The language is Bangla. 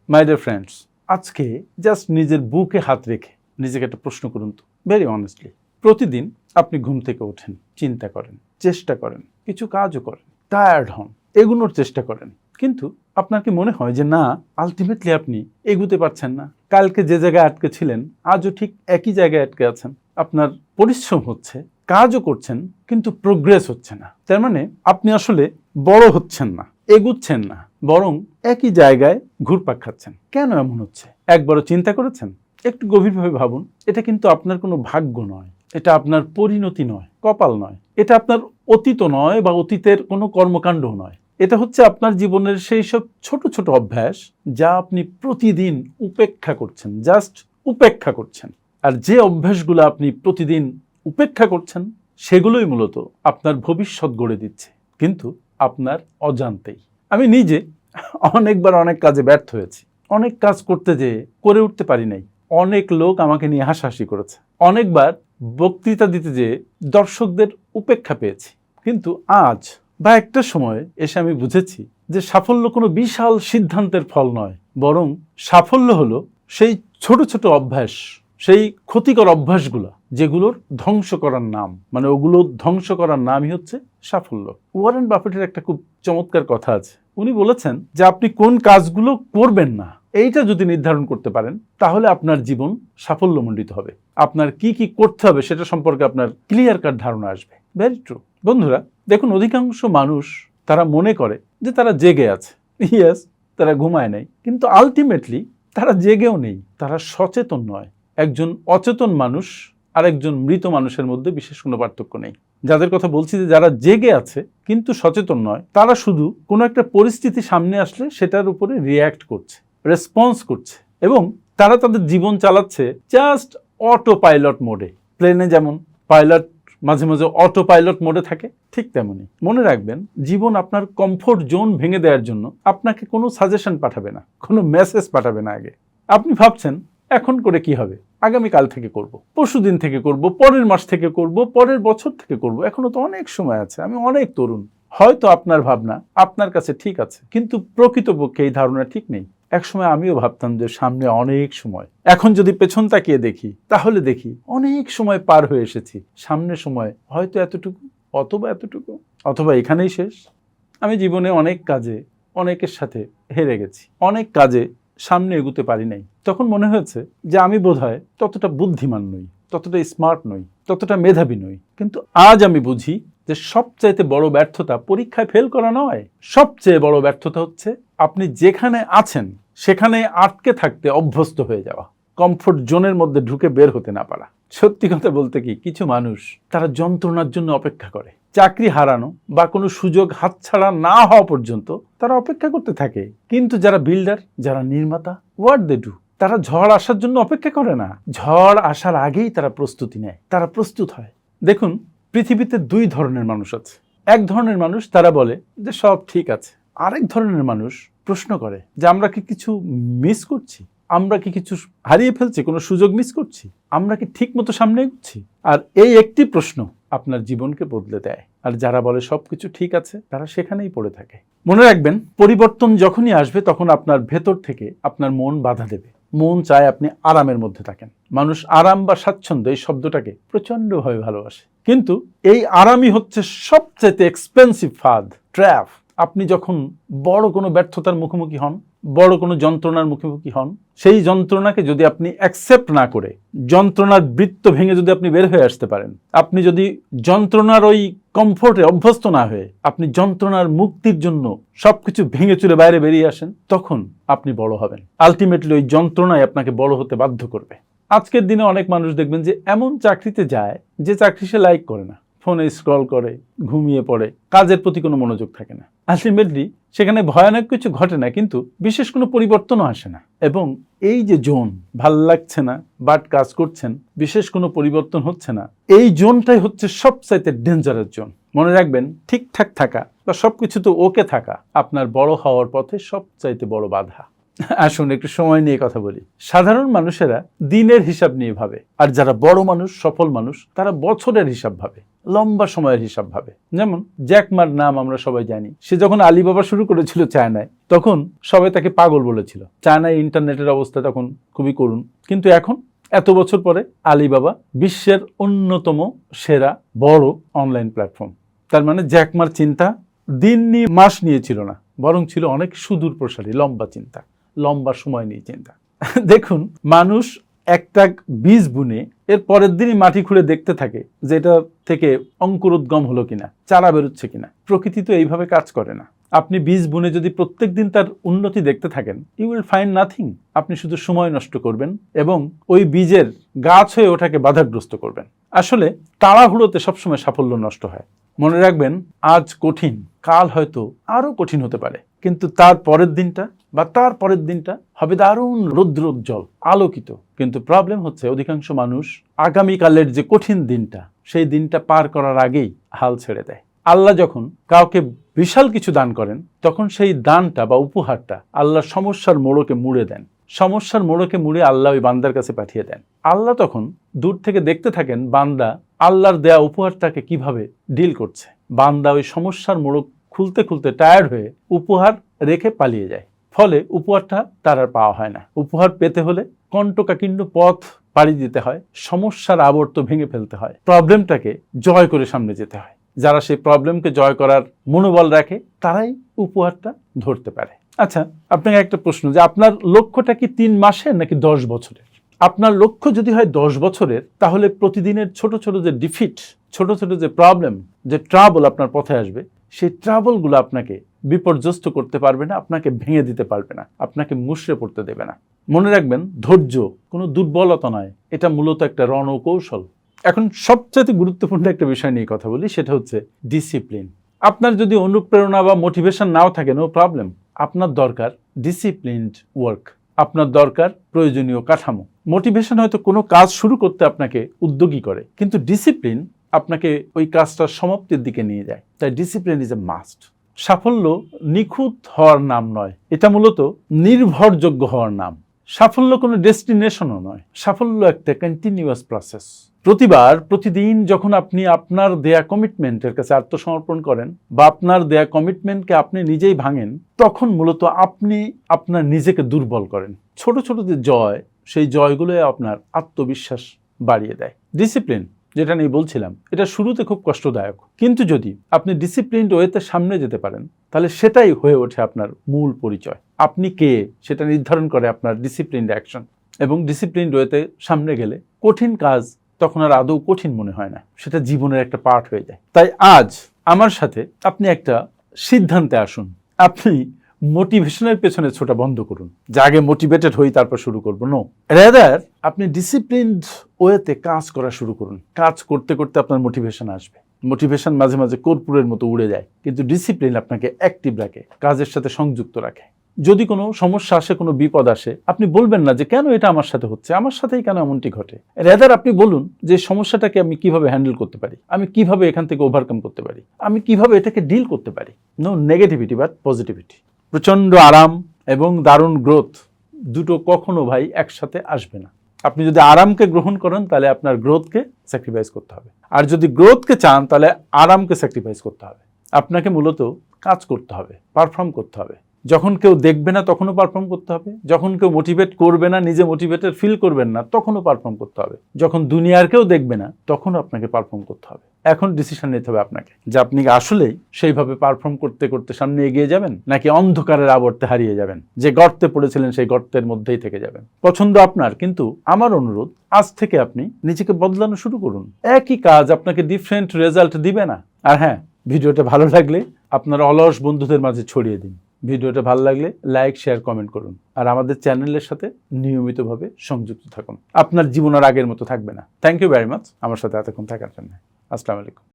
মাই ডিয়ার ফ্রেন্ডস, আজকে জাস্ট নিজের বুকে হাত রেখে নিজেকে একটা প্রশ্ন করুন তো, ভেরি অনেস্টলি। প্রতিদিন আপনি ঘুম থেকে ওঠেন, চিন্তা করেন, চেষ্টা করেন, কিছু কাজও করেন, টায়ার্ড হন, এগুনোর চেষ্টা করেন, কিন্তু আপনার কি মনে হয় যে না, আলটিমেটলি আপনি এগুতে পারছেন না? কালকে যে জায়গায় আটকে ছিলেন আজও ঠিক একই জায়গায় আটকে আছেন। আপনার পরিশ্রম হচ্ছে, কাজও করছেন, কিন্তু প্রোগ্রেস হচ্ছে না। তার মানে আপনি আসলে বড় হচ্ছেন না, এগুচ্ছেন না, বরং একই জায়গায় ঘুরপাক খাচ্ছেন। কেন এমন হচ্ছে? একবারও চিন্তা করেছেন? একটু গভীরভাবে ভাবুন। এটা কিন্তু আপনার কোনো ভাগ্য নয়, এটা আপনার পরিণতি নয়, কপাল নয়, এটা আপনার অতীত নয় বা অতীতের কোনো কর্মকাণ্ড নয়। এটা হচ্ছে আপনার জীবনের সেই সব ছোট ছোট অভ্যাস যা আপনি প্রতিদিন উপেক্ষা করছেন, জাস্ট উপেক্ষা করছেন। আর যে অভ্যাসগুলো আপনি প্রতিদিন উপেক্ষা করছেন সেগুলোই মূলত আপনার ভবিষ্যৎ গড়ে দিচ্ছে, কিন্তু আপনার অজান্তেই। আমি নিজে অনেকবার অনেক কাজে ব্যর্থ হয়েছি, অনেক কাজ করতে যেয়ে করে উঠতে পারি নাই। অনেক লোক আমাকে নিয়ে হাসাহাসি করেছে, অনেকবার বক্তৃতা দিতে যেয়ে দর্শকদের উপেক্ষা পেয়েছি। কিন্তু আজ বা একটা সময় এসে আমি বুঝেছি যে সাফল্য কোনো বিশাল সিদ্ধান্তের ফল নয়, বরং সাফল্য হলো সেই ছোট ছোট অভ্যাস, সেই ক্ষতিকর অভ্যাসগুলো যেগুলোর ধ্বংস করার নাম, মানে ওগুলো ধ্বংস করার নামই হচ্ছে সাফল্য। ওয়ারেন বাফেটের একটা খুব চমৎকার কথা আছে। উনি বলেছেন যে আপনি কোন কাজগুলো করবেন না এইটা যদি নির্ধারণ করতে পারেন তাহলে আপনার জীবন সাফল্যমণ্ডিত হবে। আপনার কি কি করতে হবে সেটা সম্পর্কে আপনার ক্লিয়ার কাট ধারণা আসবে। Very true. বন্ধুরা দেখুন, অধিকাংশ মানুষ তারা মনে করে যে তারা জেগে আছে, ইয়েস, তারা ঘুমায় নাই, কিন্তু আলটিমেটলি তারা জেগেও নেই, তারা সচেতন নয়। একজন অচেতন মানুষ আর একজন মৃত মানুষের মধ্যে বিশেষ কোনো পার্থক্য নেই। যাদের কথা বলছি যে যারা জেগে আছে কিন্তু সচেতন নয়, তারা শুধু কোনো একটা পরিস্থিতি সামনে আসলে সেটার উপরে রিয়্যাক্ট করছে, রেসপন্স করছে, এবং তারা তাদের জীবন চালাচ্ছে জাস্ট অটো পাইলট মোডে। প্লেনে যেমন পাইলট মাঝে মাঝে অটো পাইলট মোডে থাকে, ঠিক তেমনই মনে রাখবেন, জীবন আপনার কমফোর্ট জোন ভেঙে দেওয়ার জন্য আপনাকে কোনো সাজেশন পাঠাবে না, কোনো মেসেজ পাঠাবে না। আগে আপনি ভাবছেন এখন করে কি হবে, আগামীকাল থেকে করব, পরশুদিন থেকে করব, পরের মাস থেকে করব, পরের বছর থেকে করব, এখনো তো অনেক সময় আছে, আমি অনেক তরুণ। হয়তো আপনার ভাবনা আপনার কাছে ঠিক আছে, কিন্তু প্রকৃতপক্ষে এই ধারণা ঠিক নেই। একসময় আমিও ভাবতাম যে সামনে অনেক সময়, এখন যদি পেছন তাকিয়ে দেখি তাহলে দেখি অনেক সময় পার হয়ে এসেছি, সামনে সময় হয়তো এতটুকু, অথবা এতটুকু, অথবা এখানেই শেষ। আমি জীবনে অনেক কাজে অনেকের সাথে হেরে গেছি, অনেক কাজে সামনে এগুতে পারি নাই। তখন মনে হয়েছে যে আমি বোধহয় ততটা বুদ্ধিমান নই, ততটা স্মার্ট নই, ততটা মেধাবী নই। কিন্তু আজ আমি বুঝি যে সবচাইতে বড় ব্যর্থতা পরীক্ষায় ফেল করা নয়, সবচেয়ে বড় ব্যর্থতা হচ্ছে আপনি যেখানে আছেন সেখানে আটকে থাকতে অভ্যস্ত হয়ে যাওয়া, কমফোর্ট জোনের মধ্যে ঢুকে বের হতে না পারা। সত্যি কথা বলতে কি, কিছু মানুষ তারা যন্ত্রণার জন্য অপেক্ষা করে, চাকরি হারানো বা কোনো সুযোগ হাতছাড়া না হওয়া পর্যন্ত তারা অপেক্ষা করতে থাকে। কিন্তু যারা বিল্ডার, যারা নির্মাতা, হোয়াট দে ডু, তারা ঝড় আসার জন্য অপেক্ষা করে না, ঝড় আসার আগেই তারা প্রস্তুতি নেয়, তারা প্রস্তুত হয়। দেখুন, পৃথিবীতে দুই ধরনের মানুষ আছে। এক ধরনের মানুষ তারা বলে যে সব ঠিক আছে, আরেক ধরনের মানুষ প্রশ্ন করে যে আমরা কি কিছু মিস করছি, আমরা কি কিছু হারিয়ে ফেলছি, কোনো সুযোগ মিস করছি, আমরা কি ঠিক মতো সামনে এগোচ্ছি। আর এই একটি প্রশ্ন আপনার জীবনকে বদলে দেয়। আর যারা বলে সবকিছু ঠিক আছে, তারা সেখানেই পড়ে থাকে। মনে রাখবেন, পরিবর্তন যখনই আসবে তখন আপনার ভেতর থেকে আপনার মন বাধা দেবে। মন চায় আপনি আরামের মধ্যে থাকেন। মানুষ আরাম বা স্বাচ্ছন্দ্য এই শব্দটাকে প্রচন্ডভাবে ভালোবাসে, কিন্তু এই আরামই হচ্ছে সবচেয়ে এক্সপেন্সিভ ফাঁদ, ট্র্যাপ। আপনি যখন বড় কোনো ব্যর্থতার মুখোমুখি হন, বড় কোনো যন্ত্রণার মুখোমুখি হন, সেই যন্ত্রণাকে যদি আপনি অ্যাকসেপ্ট না করে, যন্ত্রণার বৃত্ত ভেঙে যদি আপনি বের হয়ে আসতে পারেন, আপনি যদি যন্ত্রণার ওই কমফোর্টে অভ্যস্ত না হয়ে আপনি যন্ত্রণার মুক্তির জন্য সবকিছু ভেঙে চুরে বাইরে বেরিয়ে আসেন, তখন আপনি বড় হবেন। আলটিমেটলি ওই যন্ত্রণাই আপনাকে বড় হতে বাধ্য করবে। আজকের দিনে অনেক মানুষ দেখবেন যে এমন চাকরিতে যায় যে চাকরি সে লাইক করে না, ফোনে স্ক্রল করে, ঘুমিয়ে পড়ে, কাজের প্রতি কোনো মনোযোগ থাকে না। আলটিমেটলি সেখানে ভয়ানক কিছু ঘটে না, কিন্তু বিশেষ কোনো পরিবর্তনও আসে না। এবং এই যে জোন, ভাল লাগছে না বাট কাজ করছেন, বিশেষ কোনো পরিবর্তন হচ্ছে না, এই জোনটাই হচ্ছে সবচাইতে ডেঞ্জারাস জোন। মনে রাখবেন, ঠিকঠাক থাকা বা সবকিছু তো ওকে থাকা আপনার বড় হওয়ার পথে সবচাইতে বড় বাধা। আসুন একটু সময় নিয়ে কথা বলি। সাধারণ মানুষেরা দিনের হিসাব নিয়ে ভাবে, আর যারা বড় মানুষ, সফল মানুষ, তারা বছরের হিসাব ভাবে। লম্বা সময়ের হিসাব ভাবে। যেমন জ্যাকমার নাম আমরা সবাই জানি। সে যখন আলিবাবা শুরু করেছিল চায়নায়, তখন সবাই তাকে পাগল বলেছিল। চায়নায় ইন্টারনেটের অবস্থা তখন খুবই করুণ। কিন্তু এখন এত বছর পরে আলিবাবা বিশ্বের অন্যতম সেরা বড় অনলাইন প্ল্যাটফর্ম। তার মানে জ্যাকমার চিন্তা দিন নিয়ে মাস নিয়ে ছিল না, বরং ছিল অনেক সুদূর প্রসারী, লম্বা চিন্তা, লম্বা সময় নিয়ে চিন্তা। দেখুন, মানুষ একটা বীজ বুনে এর পরের দিনই মাটি খুঁড়ে দেখতে থাকে যে এটা থেকে অঙ্কুরোদ্গম হলো কিনা, চারা বেরোচ্ছে কিনা। প্রকৃতি তো এইভাবে কাজ করে না। আপনি বীজ বুনে যদি প্রত্যেক দিন তার উন্নতি দেখতে থাকেন, ইউ উইল ফাইন্ড নাথিং। আপনি শুধু সময় নষ্ট করবেন এবং ওই বীজের গাছ হয়ে ওটাকে বাধাগ্রস্ত করবেন। আসলে তাড়াহুড়োতে সবসময় সাফল্য নষ্ট হয়। মনে রাখবেন, আজ কঠিন, কাল হয়তো আরো কঠিন হতে পারে, কিন্তু তার পরের দিনটা বা তার পরের দিনটা হবে দারুণ রৌদ্রোজ্জ্বল, আলোকিত। কিন্তু প্রবলেম হচ্ছে অধিকাংশ মানুষ আগামীকালের যে কঠিন দিনটা, সেই দিনটা পার করার আগেই হাল ছেড়ে দেয়। আল্লাহ যখন কাউকে বিশাল কিছু দান করেন, তখন সেই দানটা বা উপহারটা আল্লাহর সমস্যার মোড়কে মুড়ে দেন। সমস্যার মোড়কে মুড়ে আল্লাহ ওই বান্দার কাছে পাঠিয়ে দেন। আল্লাহ তখন দূর থেকে দেখতে থাকেন বান্দা আল্লাহর দেয়া উপহারটাকে কিভাবে ডিল করছে। বান্দা ওই সমস্যার মোড়ক খুলতে খুলতে টায়ার্ড হয়ে উপহার রেখে পালিয়ে যায়। ফলে উপহারটা তার আর পাওয়া হয় না। উপহার পেতে হলে কণ্টকাকীর্ণ পথ পাড়ি দিতে হয়, সমস্যার আবর্ত ভেঙে ফেলতে হয়, প্রবলেমটাকে জয় করে সামনে যেতে হয়। যারা সেই প্রবলেমকে জয় করার মনোবল রাখে, তারাই উপহারটা ধরতে পারে। আচ্ছা, আপনাকে একটা প্রশ্ন, যে আপনার লক্ষ্যটা কি 3 মাসের নাকি 10 বছরের? আপনার লক্ষ্য যদি হয় 10 বছরের, তাহলে প্রতিদিনের ছোট ছোট যে ডিফিট, ছোট ছোট যে প্রবলেম, যে ট্রাবল আপনার পথে আসবে, সেই ট্রাবলগুলো আপনাকে বিপর্যস্ত করতে পারবে না, আপনাকে ভেঙে দিতে পারবে না, আপনাকে মুষড়ে পড়তে দেবে না। মনে রাখবেন, ধৈর্য কোনো দুর্বলতা নয়, এটা মূলত একটা রণকৌশল। এখন সবচেয়ে গুরুত্বপূর্ণ একটা বিষয় নিয়ে কথা বলি, সেটা হচ্ছে ডিসিপ্লিন। আপনার যদি অনুপ্রেরণা বা মোটিভেশন নাও থাকে, নো প্রবলেম। আপনার দরকার ডিসিপ্লিনড ওয়ার্ক, আপনার দরকার প্রয়োজনীয় কাঠামো। মোটিভেশন হয়তো কোনো কাজ শুরু করতে আপনাকে উদ্যোগী করে, কিন্তু ডিসিপ্লিন আপনাকে ওই কাজটার সমাপ্তির দিকে নিয়ে যায়। তাই ডিসিপ্লিন ইজ এ মাস্ট। সাফল্য নিখুঁত হওয়ার নাম নয়, এটা মূলত নির্ভরযোগ্য হওয়ার নাম। সাফল্য কোনো ডেস্টিনেশনও নয়, সাফল্য একটা কন্টিনিউয়াস প্রসেস। প্রতিদিন যখন আপনি আপনার দেয়া কমিটমেন্টের কাছে আত্মসমর্পণ করেন বা আপনার দেয়া কমিটমেন্টকে আপনি নিজেই ভাঙেন, তখন মূলত আপনি আপনার নিজেকে দুর্বল করেন। ছোট ছোট যে জয়, সেই জয়গুলোই আপনার আত্মবিশ্বাস বাড়িয়ে দেয়। ডিসিপ্লিন, যেটা নিয়ে বলছিলাম, এটা শুরুতে খুব কষ্টদায়ক, কিন্তু যদি আপনি ডিসিপ্লিনড ওয়েতে সামনে যেতে পারেন, তাহলে সেটাই হয়ে ওঠে আপনার মূল পরিচয়। আপনি কে সেটা নির্ধারণ করে আপনার ডিসিপ্লিনড অ্যাকশন। এবং ডিসিপ্লিনড ওয়েতে সামনে গেলে কঠিন কাজ তখন আর আদৌ কঠিন মনে হয় না, সেটা জীবনের একটা পার্ট হয়ে যায়। তাই আজ আমার সাথে আপনি একটা সিদ্ধান্তে আসুন, আপনি মোটিভেশনের পেছনে ছোটা বন্ধ করুন, যে আগে মোটিভেটেড হই তারপর শুরু করবো। নো, রেদার আপনি ডিসিপ্লিনড ওয়েতে কাজ করা শুরু করুন। কাজ করতে করতে আপনার মোটিভেশন আসবে। মোটিভেশন মাঝে মাঝে কর্পূরের মতো উড়ে যায়, কিন্তু ডিসিপ্লিন আপনাকে অ্যাক্টিভ রাখে, কাজের সাথে সংযুক্ত রাখে। যদি কোনো সমস্যা আসে, কোনো বিপদ আসে, আপনি বলবেন না যে কেন এটা আমার সাথে হচ্ছে, আমার সাথেই কেন এমনটি ঘটে। রেদার আপনি বলুন যে সমস্যাটাকে আমি কিভাবে হ্যান্ডেল করতে পারি, আমি কিভাবে এখান থেকে ওভারকাম করতে পারি, আমি কিভাবে এটাকে ডিল করতে পারি। No negativity but positivity. প্রচণ্ড আরাম এবং দারুণ গ্রোথ দুটো কখনো ভাই একসাথে আসবে না। আপনি যদি আরামকে গ্রহণ করেন, তাহলে আপনার গ্রোথকে স্যাক্রিফাইস করতে হবে। আর যদি গ্রোথকে চান, তাহলে আরামকে স্যাক্রিফাইস করতে হবে। আপনাকে মূলত কাজ করতে হবে, পারফর্ম করতে হবে। যখন কেউ দেখবে না তখনও পারফর্ম করতে হবে, যখন কেউ মোটিভেট করবে না, নিজে মোটিভেটেড ফিল করবেন না, তখনও পারফর্ম করতে হবে, যখন দুনিয়ার কেউ দেখবে না তখনও আপনাকে পারফর্ম করতে হবে। এখন ডিসিশন নিতে হবে আপনাকে, যে আপনি আসলেই সেইভাবে পারফর্ম করতে করতে সামনে এগিয়ে যাবেন, নাকি অন্ধকারের আবর্তে হারিয়ে যাবেন, যে গর্তে পড়েছিলেন সেই গর্তের মধ্যেই থেকে যাবেন। পছন্দ আপনার, কিন্তু আমার অনুরোধ, আজ থেকে আপনি নিজেকে বদলানো শুরু করুন। একই কাজ আপনাকে ডিফারেন্ট রেজাল্ট দিবে না। আর হ্যাঁ, ভিডিওটা ভালো লাগলে আপনার অলস বন্ধুদের মাঝে ছড়িয়ে দিন। ভিডিওটা ভালো লাগলে লাইক, শেয়ার, কমেন্ট করুন। আর আমাদের চ্যানেলের সাথে নিয়মিতভাবে সংযুক্ত থাকুন। আপনার জীবন আর আগের মতো থাকবে না। থ্যাংক ইউ ভেরি মাচ আমার সাথে এতক্ষণ থাকার জন্য। আসসালামু আলাইকুম।